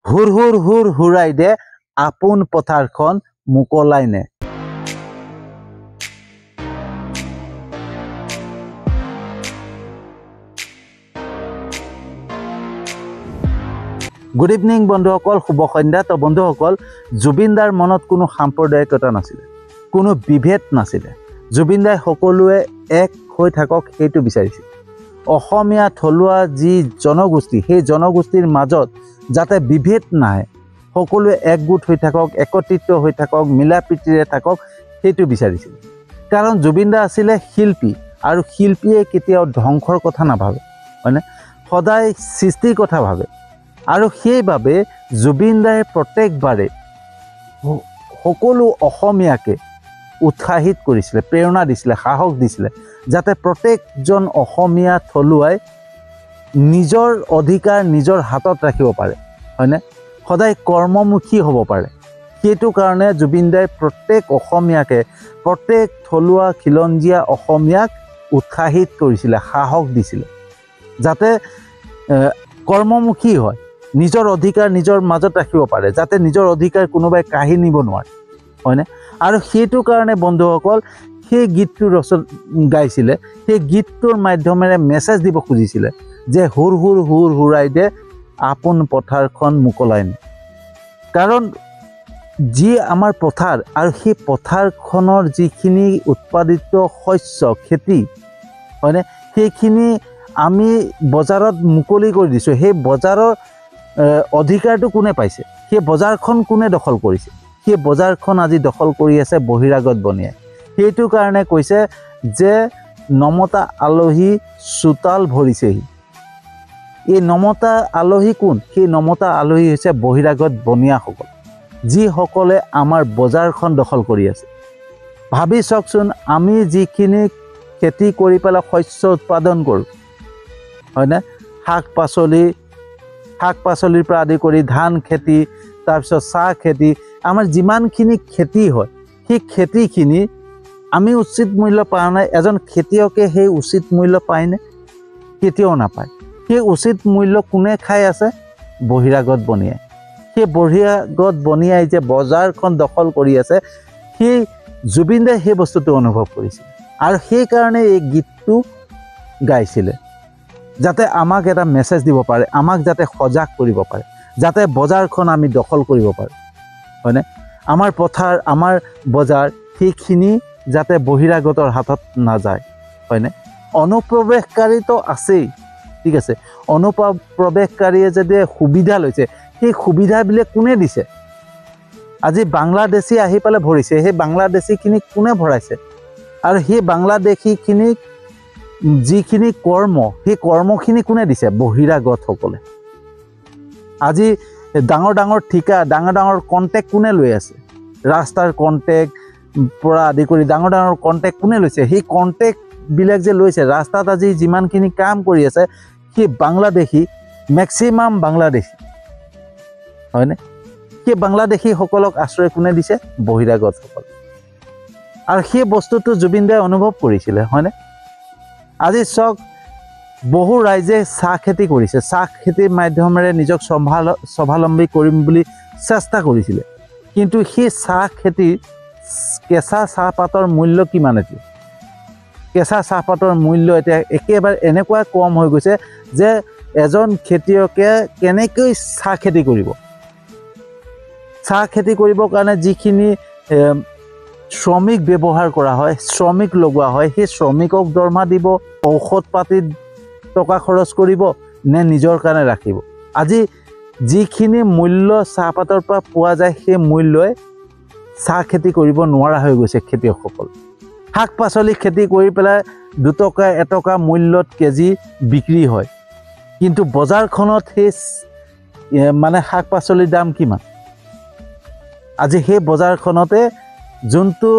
হুৰ হুৰ হুৰ হুৰাই দে আপোন পথাৰখন মুকলাই নে। গুড ইভিনিং বন্ধুসকল, শুভ সন্ধ্যা। তো বন্ধুসকল, জুবিন দাৰ মনত কোনো সাম্প্ৰদায়িকতা নাছিলে, কোনো বিভেদ নাছিলে। জুবিন দাই সকলোৱে এক হৈ থাকক সেইটো বিচাৰিছিল। অসমীয়া থলুৱা যি জনগোষ্ঠী, সেই জনগোষ্ঠীৰ মাজত যাতে বিভেদ নাহে, সকলোৱে একগোট হৈ থাকক, একত্ৰিত হৈ থাকক, মিলা প্ৰীতিৰে থাকক, সেইটো বিচাৰিছিল। কাৰণ জুবিন দা আছিলে শিল্পী, আৰু শিল্পীয়ে কেতিয়াও ধ্বংসৰ কথা নাভাবে, হয়নে? সদায় সৃষ্টিৰ কথা ভাবে। আৰু সেইবাবে জুবিন দাই প্ৰত্যেকবাৰে সকলো অসমীয়াকে উৎসাহিত কৰিছিলে, প্ৰেৰণা দিছিলে, সাহস দিছিলে, যাতে প্ৰত্যেকজন অসমীয়া থলুৱাই নিজৰ অধিকাৰ নিজৰ হাতত ৰাখিব পাৰে, হয়নে? সদায় কৰ্মমুখী হ'ব পাৰে। সেইটো কাৰণে জুবিন দাই প্ৰত্যেক অসমীয়াকে, প্ৰত্যেক থলুৱা খিলঞ্জীয়া অসমীয়াক উৎসাহিত কৰিছিলে, সাহস দিছিলে, যাতে কৰ্মমুখী হয়, নিজৰ অধিকাৰ নিজৰ মাজত ৰাখিব পাৰে, যাতে নিজৰ অধিকাৰ কোনোবাই কাঢ়ি নিব নোৱাৰে, হয়নে? আৰু সেইটো কাৰণে বন্ধুসকল সেই গীতটো গাইছিলে। সেই গীতটোৰ মাধ্যমেৰে মেছেজ দিব খুজিছিলে যে হুৰ হুৰ হুৰ হুৰাই দে আপোন পথাৰখন মুকলাই নে। কাৰণ যি আমাৰ পথাৰ, আৰু সেই পথাৰখনৰ যিখিনি উৎপাদিত শস্য খেতি, হয়নে, সেইখিনি আমি বজাৰত মুকলি কৰি দিছোঁ। সেই বজাৰৰ অধিকাৰটো কোনে পাইছে? সেই বজাৰখন কোনে দখল কৰিছে? সেই বজাৰখন আজি দখল কৰি আছে বহিৰাগত বনিয়াই। সেইটো কাৰণে কৈছে যে নমতা আলহী চোতাল ভৰিছেহি। এই নমতা আলহী কোন? সেই নমতা আলহী হৈছে বহিৰাগত বনিয়াসকল, যিসকলে আমাৰ বজাৰখন দখল কৰি আছে। ভাবি চাওকচোন, আমি যিখিনি খেতি কৰি পেলাই শস্য উৎপাদন কৰোঁ, হয়নে, শাক পাচলিৰ পৰা আদি কৰি ধান খেতি, তাৰপিছত চাহ খেতি, আমাৰ যিমানখিনি খেতি হয়, সেই খেতিখিনি আমি উচিত মূল্য পোৱা নাই। এজন খেতিয়কে সেই উচিত মূল্য পায়নে? কেতিয়াও নাপায়। সেই উচিত মূল্য কোনে খাই আছে? বহিৰাগত বনিয়াই। সেই বহিৰাগত বনিয়াই যে বজাৰখন দখল কৰি আছে, সেই জুবিন দাই সেই বস্তুটো অনুভৱ কৰিছিল, আৰু সেইকাৰণে এই গীতটো গাইছিলে, যাতে আমাক এটা মেছেজ দিব পাৰে, আমাক যাতে সজাগ কৰিব পাৰে, যাতে বজাৰখন আমি দখল কৰিব পাৰোঁ, হয়নে? আমাৰ পথাৰ, আমাৰ বজাৰ, সেইখিনি যাতে বহিৰাগতৰ হাতত নাযায়, হয়নে? অনুপ্ৰৱেশকাৰীতো আছেই, ঠিক আছে। অনুপ্ৰৱেশকাৰীয়ে যদি সুবিধা লৈছে, সেই সুবিধাবিলাক কোনে দিছে? আজি বাংলাদেশী আহি পেলাই ভৰিছে, সেই বাংলাদেশীখিনিক কোনে ভৰাইছে? আৰু সেই বাংলাদেশীখিনিক যিখিনি কৰ্ম, সেই কৰ্মখিনি কোনে দিছে? বহিৰাগতসকলে। আজি ডাঙৰ ডাঙৰ ঠিকা, ডাঙৰ ডাঙৰ কণ্টেক্ট কোনে লৈ আছে? ৰাস্তাৰ কণ্টেক্ট পৰা আদি কৰি ডাঙৰ ডাঙৰ কণ্টেক্ট কোনে লৈছে? সেই কণ্টেক্টবিলাক যে লৈছে, ৰাস্তাত আজি যিমানখিনি কাম কৰি আছে, সেই বাংলাদেশী, মেক্সিমাম বাংলাদেশী, হয়নে? সেই বাংলাদেশীসকলক আশ্ৰয় কোনে দিছে? বহিৰাগতসকল। আৰু সেই বস্তুটো জুবিন দাই অনুভৱ কৰিছিলে, হয়নে? আজি চাওক, বহু ৰাইজে চাহ খেতি কৰিছে, চাহ খেতিৰ মাধ্যমেৰে নিজক স্বাৱলম্বী কৰিম বুলি চেষ্টা কৰিছিলে। কিন্তু সেই চাহ খেতিৰ কেঁচা চাহপাতৰ মূল্য কিমান? এতিয়া কেঁচা চাহপাতৰ মূল্য এতিয়া একেবাৰে এনেকুৱা কম হৈ গৈছে যে এজন খেতিয়কে কেনেকৈ চাহ খেতি কৰিব? চাহ খেতি কৰিবৰ কাৰণে যিখিনি শ্ৰমিক ব্যৱহাৰ কৰা হয়, শ্ৰমিক লগোৱা হয়, সেই শ্ৰমিকক দৰমহা দিব, ঔষধ পাতিত টকা খৰচ কৰিব, নে নিজৰ কাৰণে ৰাখিব? আজি যিখিনি মূল্য চাহপাতৰ পৰা পোৱা যায়, সেই মূল্যই চাহ খেতি কৰিব নোৱাৰা হৈ গৈছে খেতিয়কসকল। শাক পাচলি খেতি কৰি পেলাই 2 টকা 1 টকা মূল্যত কেজি বিক্ৰী হয়, কিন্তু বজাৰখনত সেই মানে শাক পাচলিৰ দাম কিমান? আজি সেই বজাৰখনতে যোনটো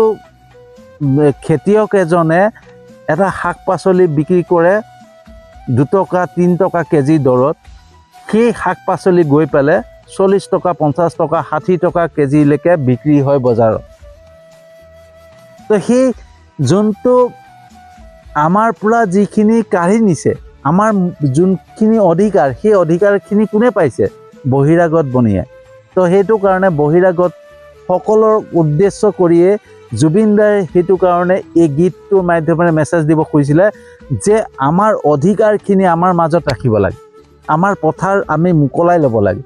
খেতিয়ক এজনে এটা শাক পাচলি বিক্ৰী কৰে 2 টকা 3 টকা কেজি দৰত, সেই শাক পাচলি গৈ পেলাই 40 টকা 50 টকা 60 টকা কেজিলৈকে বিক্ৰী হয় বজাৰত। তো সেই যোনটো আমাৰ পৰা যিখিনি কাঢ়ি নিছে, আমাৰ যোনখিনি অধিকাৰ, সেই অধিকাৰখিনি কোনে পাইছে? বহিৰাগত বনিয়াই। তো সেইটো কাৰণে বহিৰাগত সকলৰ উদ্দেশ্য কৰিয়ে জুবিন দাই সেইটো কাৰণে এই গীতটোৰ মাধ্যমেৰে মেছেজ দিব খুজিছিলে যে আমাৰ অধিকাৰখিনি আমাৰ মাজত ৰাখিব লাগে, আমাৰ পথাৰ আমি মুকলাই ল'ব লাগে,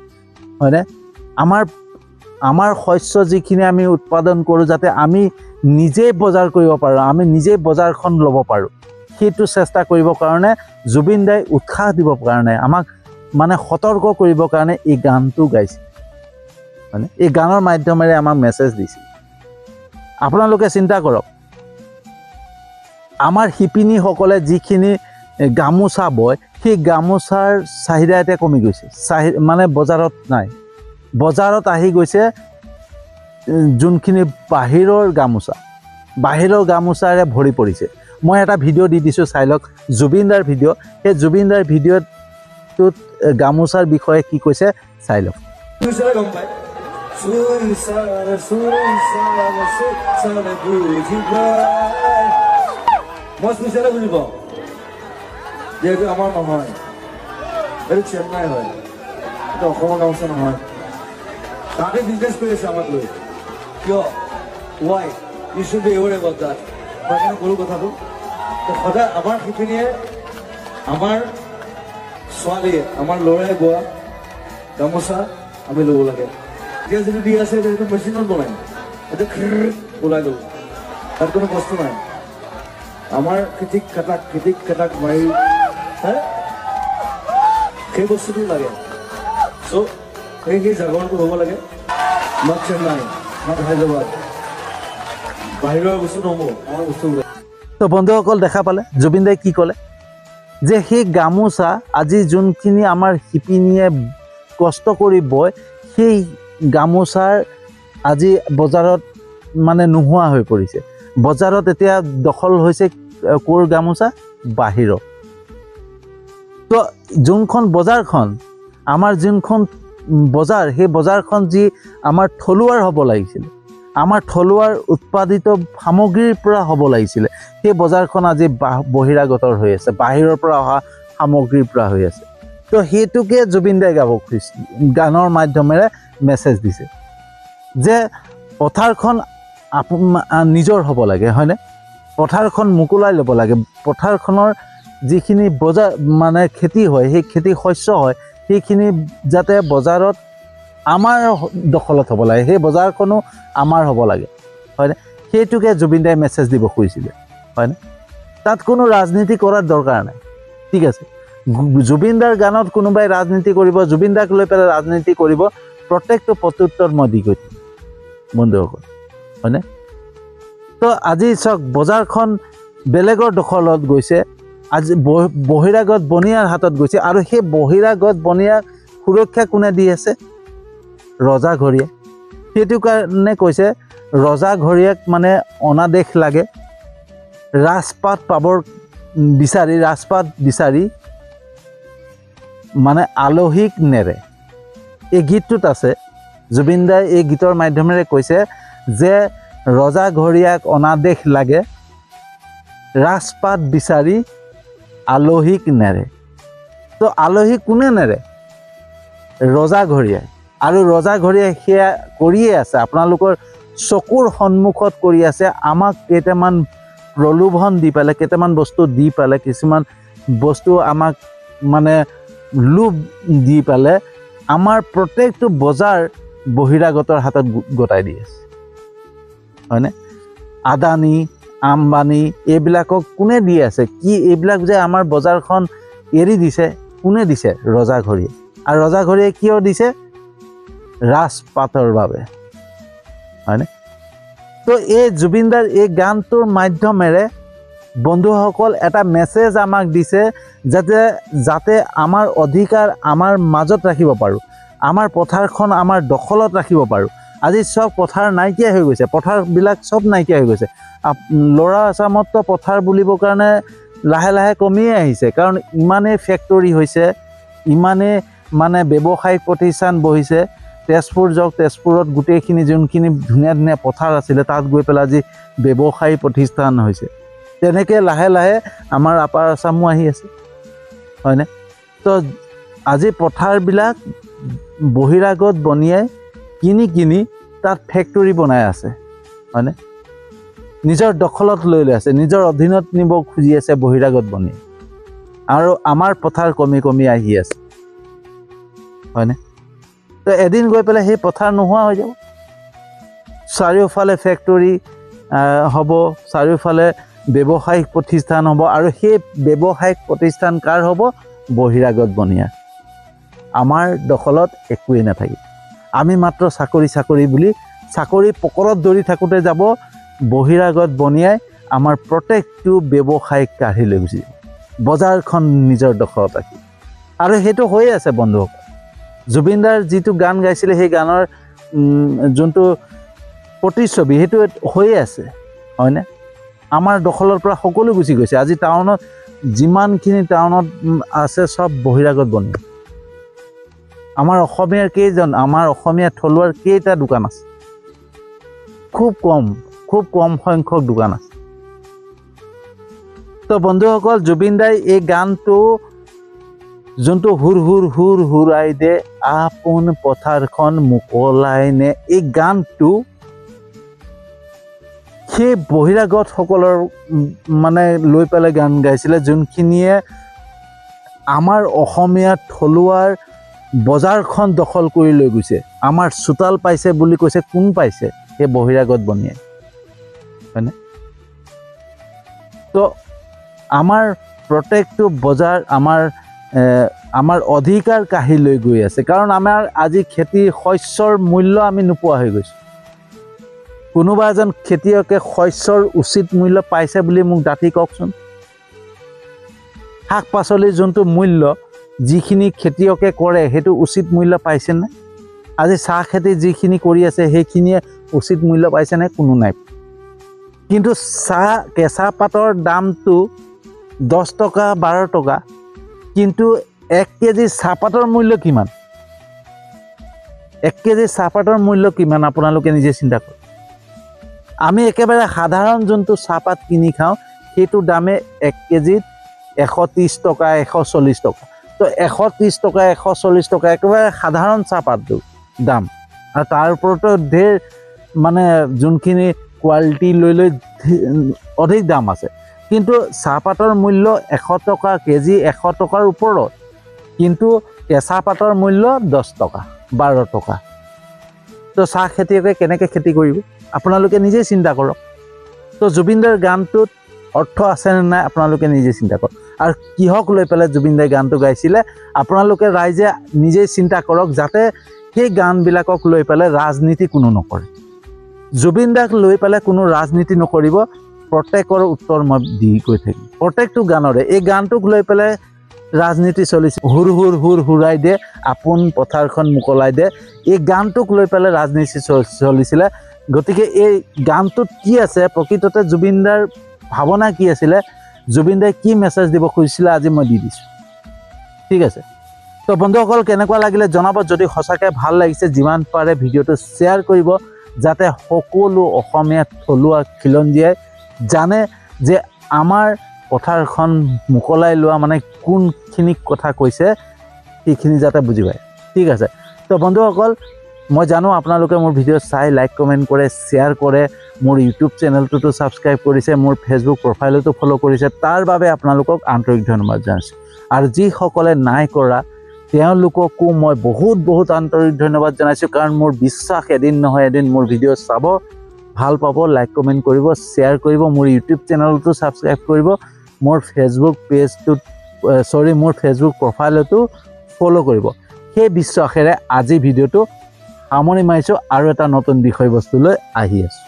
হয়নে? আমাৰ শস্য যিখিনি আমি উৎপাদন কৰোঁ যাতে আমি নিজেই বজাৰ কৰিব পাৰোঁ, আমি নিজেই বজাৰখন ল'ব পাৰোঁ, সেইটো চেষ্টা কৰিবৰ কাৰণে জুবিন দাই উৎসাহ দিবৰ কাৰণে আমাক মানে সতৰ্ক কৰিবৰ কাৰণে এই গানটো গাইছে, মানে এই গানৰ মাধ্যমেৰে আমাক মেছেজ দিছিল। আপোনালোকে চিন্তা কৰক, আমাৰ শিপিনীসকলে যিখিনি গামোচা বয় সেই গামোচাৰ চাহিদা এতিয়া কমি গৈছে, মানে বজাৰত নাই। বজাৰত আহি গৈছে যোনখিনি বাহিৰৰ গামোচাৰে ভৰি পৰিছে। মই এটা ভিডিঅ' দি দিছোঁ, চাই লওক, জুবিন দাৰ ভিডিঅ'। সেই জুবিন দাৰ ভিডিঅ'টোত গামোচাৰ বিষয়ে কি কৈছে চাই লওক। যেহেতু আমাৰ নহয়, এটা চেন্নাই হয়, এটা অসমৰ গামোচা নহয়। তাতে বিজনেছ কৰি আছে আমাক লৈ, কিয় why you should be aware about that. মই কেনে ক'লো কথাটো, সদায় আমাৰ শিপিনীয়ে, আমাৰ ছোৱালীয়ে, আমাৰ ল'ৰাই বোৱা গামোচা আমি ল'ব লাগে। এতিয়া যিটো দি আছে সেইটো মেচিনত বনাই, এইটো ওলাই ল'ব, তাত কোনো বস্তু নাই। আমাৰ খিটিক খাটাক মাৰি সেই বস্তুটো লাগে। চ' সেই জাগৰটো হ'ব লাগে, নট চেন্নাই, নট হায়দৰাবাদ, বাহিৰৰ বস্তু নহ'ব, আমাৰ বস্তু। তো বন্ধুসকল দেখা পালে জুবিন দাই কি ক'লে, যে সেই গামোচা আজি যোনখিনি আমাৰ শিপিনীয়ে কষ্ট কৰি বয় সেই গামোচাৰ আজি বজাৰত মানে নোহোৱা হৈ পৰিছে। বজাৰত এতিয়া দখল হৈছে ক'ৰ গামোচা? বাহিৰৰ। তো যোনখন বজাৰখন, আমাৰ যোনখন বজাৰ, সেই বজাৰখন যি আমাৰ থলুৱাৰ হ'ব লাগিছিল, আমাৰ থলুৱাৰ উৎপাদিত সামগ্ৰীৰ পৰা হ'ব লাগিছিলে, সেই বজাৰখন আজি বহিৰাগতৰ হৈ আছে, বাহিৰৰ পৰা অহা সামগ্ৰীৰ পৰা হৈ আছে। তো সেইটোকে জুবিন দাই গাব খুজিছিল, গানৰ মাধ্যমেৰে মেছেজ দিছে যে পথাৰখন নিজৰ হ'ব লাগে, হয়নে? পথাৰখন মুকলাই ল'ব লাগে, পথাৰখনৰ যিখিনি বজাৰ মানে খেতি হয়, সেই খেতি শস্য হয়, সেইখিনি যাতে বজাৰত আমাৰ দখলত হ'ব লাগে, সেই বজাৰখনো আমাৰ হ'ব লাগে, হয়নে? সেইটোকে জুবিন দাই মেছেজ দিব খুজিছিলে, হয়নে? তাত কোনো ৰাজনীতি কৰাৰ দৰকাৰ নাই, ঠিক আছে? জুবিন দাৰ গানত কোনোবাই ৰাজনীতি কৰিব, জুবিন দাক লৈ পেলাই ৰাজনীতি কৰিব, প্ৰত্যেকটো প্ৰত্যুত্তৰ মই দি গৈ থাকিম বন্ধুসকল, হয়নে? তো আজি চাওক, বজাৰখন বেলেগৰ দখলত গৈছে, আজি বহিৰাগত বনিয়াৰ হাতত গৈছে, আৰু সেই বহিৰাগত বনিয়াক সুৰক্ষা কোনে দি আছে? ৰজাঘৰীয়াই। সেইটো কাৰণে কৈছে ৰজাঘৰীয়াক মানে অনাদেশ লাগে, ৰাজপাট বিচাৰি মানে আলহীক নেৰে। এই গীতটোত আছে, জুবিন দাই এই গীতৰ মাধ্যমেৰে কৈছে যে ৰজাঘৰীয়াক অনাদেশ লাগে, ৰাজপাট বিচাৰি আলহীক নেৰে। তো আলহী কোনে নেৰে? ৰজাঘৰীয়াই। আৰু ৰজাঘৰীয়াই সেয়া কৰিয়ে আছে, আপোনালোকৰ চকুৰ সন্মুখত কৰি আছে। আমাক কেইটামান প্ৰলোভন দি পেলাই, কেইটামান বস্তু দি পেলাই, কিছুমান বস্তু আমাক মানে লোভ দি পেলাই আমাৰ প্ৰত্যেকটো বজাৰ বহিৰাগতৰ হাতত গতাই দি আছে, হয়নে? আদানী, আম্বানী এইবিলাকক কোনে দি আছে? কি এইবিলাক যে আমাৰ বজাৰখন এৰি দিছে, কোনে দিছে? ৰজাঘৰীয়াই। আৰু ৰজাঘৰীয়াই কিয় দিছে? ৰাজপাটৰ বাবে, হয়নে? তো এই জুবিন দাৰ এই গানটোৰ মাধ্যমেৰে বন্ধুসকল এটা মেছেজ আমাক দিছে, যাতে আমাৰ অধিকাৰ আমাৰ মাজত ৰাখিব পাৰোঁ, আমাৰ পথাৰখন আমাৰ দখলত ৰাখিব পাৰোঁ। আজি চব পথাৰ নাইকিয়া হৈ গৈছে, পথাৰবিলাক চব নাইকিয়া হৈ গৈছে। ল'ৰা আছামততো পথাৰ বুলিবৰ কাৰণে লাহে লাহে কমিয়ে আহিছে, কাৰণ ইমানেই ফেক্টৰী হৈছে, ইমানেই মানে ব্যৱসায়িক প্ৰতিষ্ঠান বহিছে। তেজপুৰ যাওক, তেজপুৰত গোটেইখিনি যোনখিনি ধুনীয়া ধুনীয়া পথাৰ আছিলে, তাত গৈ পেলাই আজি ব্যৱসায়ী প্ৰতিষ্ঠান হৈছে। তেনেকৈ লাহে লাহে আমাৰ আপাৰ আছামো আহি আছে, হয়নে? তো আজি পথাৰবিলাক বহিৰাগত বনিয়াই কিনি তাত ফেক্টৰী বনাই আছে হয়নে নিজৰ দখলত লৈ আছে নিজৰ অধীনত নিব খুজি আছে বহিৰাগত বনিয়াই আৰু আমাৰ পথাৰ কমি আহি আছে হয়নে তো এদিন গৈ পেলাই সেই পথাৰ নোহোৱা হৈ যাব চাৰিওফালে ফেক্টৰী হ'ব চাৰিওফালে ব্যৱসায়িক প্ৰতিষ্ঠান হ'ব আৰু সেই ব্যৱসায়িক প্ৰতিষ্ঠান কাৰ হ'ব বহিৰাগত বনিয়াৰ আমাৰ দখলত একোৱেই নাথাকিব আমি মাত্ৰ চাকৰি বুলি চাকৰি পকৰত দৌৰি থাকোঁতে যাব বহিৰাগত বনিয়াই আমাৰ প্ৰত্যেকটো ব্যৱসায়িক কাঢ়ি লৈ গুচি বজাৰখন নিজৰ দখলত ৰাখি আৰু সেইটো হৈয়ে আছে বন্ধুসকল জুবিনদাৰ যিটো গান গাইছিলে সেই গানৰ যোনটো প্ৰতিচ্ছবি সেইটো হৈয়ে আছে হয়নে আমাৰ দখলৰ পৰা সকলো গুচি গৈছে আজি টাউনত যিমানখিনি টাউনত আছে সব বহিৰাগত বনিয়া আমাৰ অসমীয়াৰ কেইজন আমাৰ অসমীয়া থলুৱাৰ কেইটা দোকান আছে খুব কম সংখ্যক দোকান আছে তো বন্ধুসকল জুবিনদাই এই গানটো যোনটো হুৰ হুৰাই দে আপোন পথাৰখন মুকলাই নে এই গানটো সেই বহিৰাগতসকলৰ মানে লৈ পেলাই গান গাইছিলে যোনখিনিয়ে আমাৰ অসমীয়া থলুৱাৰ বজাৰখন দখল কৰি লৈ গৈছে আমাৰ চোতাল পাইছে বুলি কৈছে কোন পাইছে সেই বহিৰাগত বনিয়াই হয়নে তো আমাৰ প্ৰত্যেকটো বজাৰ আমাৰ অধিকাৰ কাঢ়ি লৈ গৈ আছে কাৰণ আমাৰ আজি খেতিৰ শস্যৰ মূল্য আমি নোপোৱা হৈ গৈছোঁ কোনোবা এজন খেতিয়কে শস্যৰ উচিত মূল্য পাইছে বুলি মোক ডাঠি কওকচোন শাক পাচলিৰ যোনটো মূল্য যিখিনি খেতিয়কে কৰে সেইটো উচিত মূল্য পাইছেনে আজি চাহ খেতি যিখিনি কৰি আছে সেইখিনিয়ে উচিত মূল্য পাইছেনে কোনো নাই কিন্তু কেঁচা পাতৰ দামটো 10 টকা 12 টকা কিন্তু 1 কেজি চাহপাতৰ মূল্য কিমান 1 কেজি চাহপাতৰ মূল্য কিমান আপোনালোকে নিজে চিন্তা কৰক আমি একেবাৰে সাধাৰণ যোনটো চাহপাত কিনি খাওঁ সেইটো দামে 1 কেজিত 130 টকা 140 টকা তো 130 টকা 140 টকা একেবাৰে সাধাৰণ চাহপাতটো দাম আৰু তাৰ ওপৰতো ঢেৰ মানে যোনখিনি কোৱালিটি লৈ অধিক দাম আছে কিন্তু চাহপাতৰ মূল্য 100 টকা কেজি 100 টকাৰ ওপৰত কিন্তু কেঁচা পাতৰ মূল্য 10 টকা 12 টকা তো চাহ খেতিয়কে কেনেকৈ খেতি কৰিব আপোনালোকে নিজে চিন্তা কৰক তো জুবিনদাৰ গানটোত অৰ্থ আছে নে নাই আপোনালোকে নিজে চিন্তা কৰক আৰু কিহক লৈ পেলাই জুবিনদাই গানটো গাইছিলে আপোনালোকে ৰাইজে নিজে চিন্তা কৰক যাতে সেই গানবিলাকক লৈ পেলাই ৰাজনীতি কোনো নকৰে জুবিনদাক লৈ পেলাই কোনো ৰাজনীতি নকৰিব প্ৰত্যেকৰ উত্তৰ মই দি গৈ থাকিম প্ৰত্যেকটো গানৰে এই গানটোক লৈ পেলাই ৰাজনীতি চলিছে হুৰ হুৰাই দে আপোন পথাৰখন মুকলাই দে এই গানটোক লৈ পেলাই ৰাজনীতি চলিছিলে গতিকে এই গানটোত কি আছে প্ৰকৃততে জুবিনদাৰ ভাৱনা কি আছিলে জুবিনদাই কি মেছেজ দিব খুজিছিলে আজি মই দি দিছোঁ ঠিক আছে তো বন্ধুসকল কেনেকুৱা লাগিলে জনাব যদি সঁচাকৈ ভাল লাগিছে যিমান পাৰে ভিডিঅ'টো শ্বেয়াৰ কৰিব যাতে সকলো অসমীয়া থলুৱা খিলঞ্জীয়াই জানে যে আমাৰ পথাৰখন মুকলাই লোৱা মানে কোনখিনি কথা কৈছে সেইখিনি যাতে বুজি পায় ঠিক আছে তো বন্ধুসকল মই জানো আপোনালোকে মোৰ ভিডিঅ' চাই লাইক কমেণ্ট কৰে শ্বেয়াৰ কৰে মোৰ ইউটিউব চেনেলটোতো ছাবস্ক্ৰাইব কৰিছে মোৰ ফেচবুক প্ৰফাইলতো ফ'ল' কৰিছে তাৰ বাবে আপোনালোকক আন্তৰিক ধন্যবাদ জনাইছোঁ আৰু যিসকলে নাই কৰা তেওঁলোককো মই বহুত আন্তৰিক ধন্যবাদ জনাইছোঁ কাৰণ মোৰ বিশ্বাস এদিন নহয় এদিন মোৰ ভিডিঅ' চাব ভাল পাব লাইক কমেণ্ট কৰিব শ্বেয়াৰ কৰিব মোৰ ইউটিউব চেনেলটো ছাবস্ক্ৰাইব কৰিব মোৰ ফেচবুক পেজটোত মোৰ ফেচবুক প্ৰফাইলতো ফ'ল' কৰিব সেই বিশ্বাসেৰে আজি ভিডিঅ'টো সামৰণি মাৰিছোঁ আৰু এটা নতুন বিষয়বস্তুলৈ আহি আছোঁ